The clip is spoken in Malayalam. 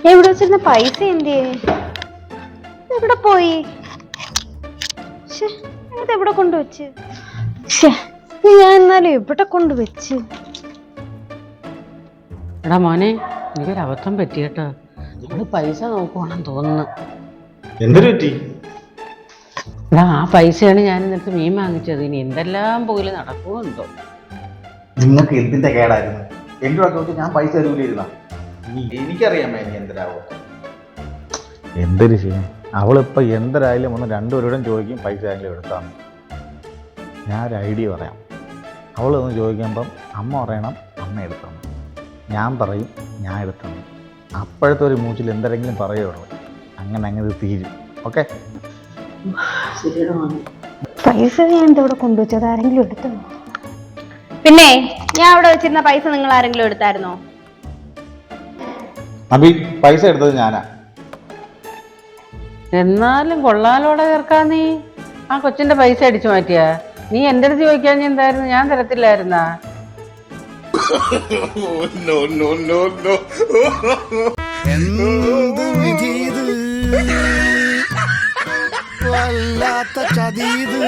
എവിടെ വെച്ചിരുന്ന പൈസ എന്തിയേ? എവിടെ പോയി? ഇതെവിടെ കൊണ്ടുവച്ച്? ഞാൻ എന്നാലും എവിടെ കൊണ്ടുവച്ച്? എടാ മോനെ, എനിക്കൊരു അബദ്ധം പറ്റി കേട്ടോ. നമ്മള് പൈസ നോക്കുവാണെന്ന് തോന്നുന്നു. എന്തൊരു പറ്റി? എടാ, ആ പൈസയാണ് ഞാൻ ഇന്നത്തെ മീൻ വാങ്ങിച്ചത്. ഇനി എന്തെല്ലാം പോലും നടക്കുമെന്തോ. നിങ്ങൾക്ക് എന്തിന്റെ കേടായിരുന്നു? എന്റെ അക്കൗണ്ട് ഞാൻ പൈസ തരൂലിരുന്ന. എനിക്കറിയാമേ ഇനി എന്തരാവോ. എന്തൊരു ചെയ്യും? അവളിപ്പോൾ എന്തരായാലും ഒന്ന് രണ്ടുപേരോടും ചോദിക്കും പൈസ ആരെങ്കിലും എടുത്താന്ന്. ഞാനൊരു ഐഡിയ പറയാം. അവളൊന്ന് ചോദിക്കുമ്പം അമ്മ പറയണം അമ്മ എടുത്തന്നു, ഞാൻ പറയും ഞാൻ എടുത്തന്നു. അപ്പോഴത്തെ ഒരു മൂച്ചിൽ എന്തെങ്കിലും പറയുള്ളൂ. അങ്ങനെ ഇത് തീരും. ഓക്കെ? പൈസ ഞാൻ എന്തവിടെ കൊണ്ടുവച്ചത്? ആരെങ്കിലും എടുത്തോ? പിന്നെ ഞാൻ അവിടെ വെച്ചിരുന്ന പൈസ നിങ്ങൾ ആരെങ്കിലും എടുത്തായിരുന്നോ? അബി, പൈസ എടുത്തത് ഞാനാ. എന്നാലും കൊള്ളാലോടെ ചേർക്കാ. നീ ആ കൊച്ചിന്റെ പൈസ അടിച്ചു മാറ്റിയ നീ എന്റെ അടുത്ത് ചോദിക്കാൻ എന്തായിരുന്നു? ഞാൻ തരത്തില്ലായിരുന്നാ? വല്ലാത്ത ചതീത്.